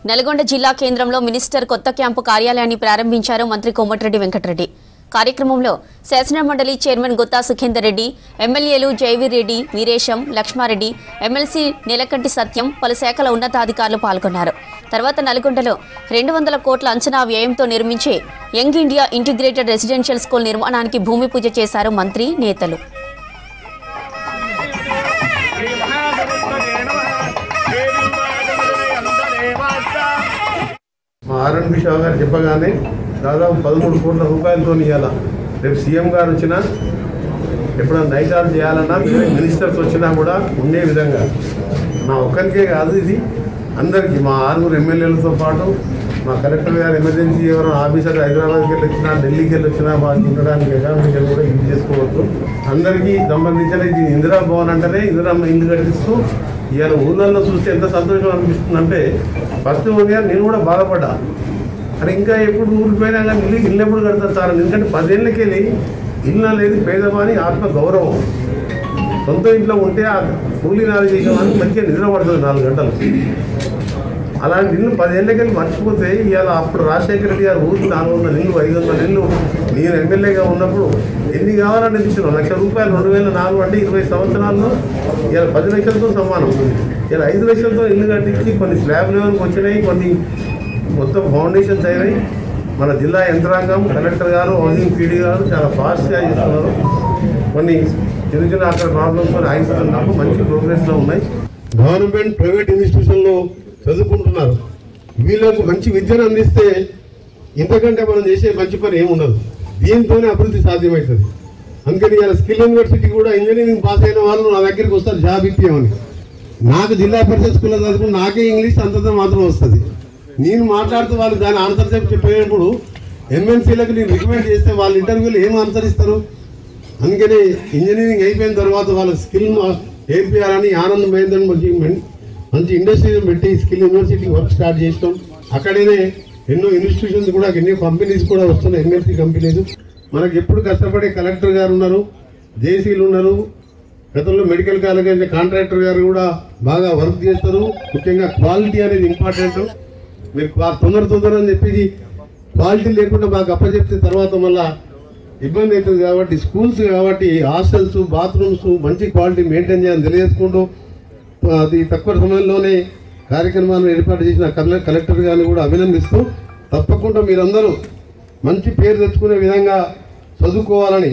నల్గొండ జిల్లా కేంద్రంలో మినిస్టర్ కొత్త క్యాంపు కార్యాలయాన్ని ప్రారంభించారు మంత్రి కోమటిరెడ్డి వెంకటరెడ్డి. కార్యక్రమంలో శాసనమండలి చైర్మన్ గుత్తా సుఖేందర్ రెడ్డి, ఎమ్మెల్యేలు జైవీర్ రెడ్డి, వీరేశం, లక్ష్మారెడ్డి, ఎమ్మెల్సీ నీలకంటి సత్యం, పలు శాఖల ఉన్నతాధికారులు పాల్గొన్నారు. తర్వాత నల్గొండలో 200 కోట్ల అంచనా వ్యయంతో నిర్మించే young India integrated residential school నిర్మాణానికి భూమి పూజ చేశారు మంత్రి, నేతలు. మా ఆర్ఎన్బి షా గారు చెప్పగానే దాదాపు 13 కోట్ల రూపాయలతో ఇవ్వాలా. రేపు సీఎం గారు వచ్చినా ఎప్పుడైనా నైట్ ఆన్ చేయాలన్నా మినిస్టర్స్ వచ్చినా కూడా ఉండే విధంగా నా ఒక్కరికే కాదు, ఇది అందరికీ మా 6 ఎమ్మెల్యేలతో పాటు మా కలెక్టర్ గారు ఎమర్జెన్సీ ఎవరైనా ఆఫీసర్ హైదరాబాద్కి వెళ్ళి వచ్చినా, ఢిల్లీకి వెళ్ళి వచ్చినా మాకు ఉండడానికి అకామిడేషన్ కూడా యూజ్ చేసుకోవచ్చు. అందరికీ సంబంధించిన ఇది ఇందిరా భవన్ అంటేనే ఇందిరా ఇల్లు కట్టిస్తూ ఇవాళ ఊళ్ళల్లో చూస్తే ఎంత సంతోషం అనిపిస్తుందంటే ఫస్ట్ ఉదయం నేను కూడా బాధపడ్డా. అని ఇంకా ఎప్పుడు ఊరికి పోయినా కానీ ఇల్లు ఎప్పుడు కడతారు సార్, ఎందుకంటే 10 ఏళ్ళకి వెళ్ళి ఇల్లు అనేది పేదవాని ఆత్మ గౌరవం. సొంత ఇంట్లో ఉంటే ఆ కూలీ నాలుగు చేసేవానికి మంచిగా నిద్ర పడుతుంది 4 గంటలు. అలాంటి ఇల్లు 10 ఏళ్ళకి వెళ్ళి మర్చిపోతే ఇవాళ అప్పుడు రాజశేఖర రెడ్డి గారు ఊరికి 400 ఇల్లు 500 ఇల్లు నేను ఎమ్మెల్యేగా ఉన్నప్పుడు ఎన్ని కావాలంటే ఇచ్చినాం. ₹1,00,000 2004 అంటే 20 సంవత్సరాల్లో ఇలా 10 లక్షలతో సమానం. ఇలా 5 లక్షలతో ఇల్లు కట్టించి కొన్ని స్లాబ్ లెవెల్కి వచ్చినాయి, కొన్ని మొత్తం ఫౌండేషన్స్ అయినాయి. మన జిల్లా యంత్రాంగం, కలెక్టర్ గారు, హౌసింగ్ పీడీ గారు చాలా ఫాస్ట్గా చేస్తున్నారు. కొన్ని చిన్న చిన్న అక్కడ ప్రాబ్లమ్స్ ఆగిపోతున్నప్పుడు మంచి ప్రోగ్రెస్లో ఉన్నాయి. గవర్నమెంట్ ప్రైవేట్ ఇన్స్టిట్యూషన్లో చదువుకుంటున్నారు. వీళ్ళకు మంచి విద్యను అందిస్తే ఇంతకంటే మనం చేసే మంచి పని ఏముండదు. దీంతోనే అభివృద్ధి సాధ్యమవుతుంది. అందుకని ఇలా స్కిల్ యూనివర్సిటీ కూడా ఇంజనీరింగ్ పాస్ అయిన వాళ్ళు నా దగ్గరికి వస్తారు జాబ్ ఇప్పియమని. నాకు జిల్లా పరిషత్ స్కూల్లో చదువుకుని నాకే ఇంగ్లీష్ అంతతో మాత్రం వస్తుంది. నేను మాట్లాడుతూ వాళ్ళు దాని ఆన్సర్ చెప్పేటప్పుడు ఎంఎన్సీలకు నేను రికమెండ్ చేస్తే వాళ్ళ ఇంటర్వ్యూలు ఏం ఆన్సర్ ఇస్తారు. అందుకని ఇంజనీరింగ్ అయిపోయిన తర్వాత వాళ్ళ స్కిల్ ఏపీఆర్ని ఆనంద్ మహేందర్ మంచి ఇండస్ట్రీస్ పెట్టి స్కిల్ యూనివర్సిటీ వర్క్ స్టార్ట్ చేస్తాం. అక్కడనే ఎన్నో ఇన్స్టిట్యూషన్స్ కూడా, ఎన్నో కంపెనీస్ కూడా వస్తున్నాయి, ఎంఎన్సీ కంపెనీస్. మనకు ఎప్పుడు కష్టపడే కలెక్టర్ గారు ఉన్నారు, జేసీలు ఉన్నారు. గతంలో మెడికల్ కాలేజ్ కాంట్రాక్టర్ గారు కూడా బాగా వర్క్ చేస్తారు. ముఖ్యంగా క్వాలిటీ అనేది ఇంపార్టెంట్. మీరు తొందర అని చెప్పేసి క్వాలిటీ లేకుండా బాగా అప్పచెప్తే తర్వాత మళ్ళీ ఇబ్బంది అవుతుంది. కాబట్టి స్కూల్స్ కాబట్టి హాస్టల్స్, బాత్రూమ్స్ మంచి క్వాలిటీ మెయింటైన్ చేయాలని తెలియజేసుకుంటూ అది తక్కువ సమయంలోనే కార్యక్రమాలను ఏర్పాటు చేసిన కలెక్టర్ గారిని కూడా అభినందిస్తూ తప్పకుండా మీరందరూ మంచి పేరు తెచ్చుకునే విధంగా చదువుకోవాలని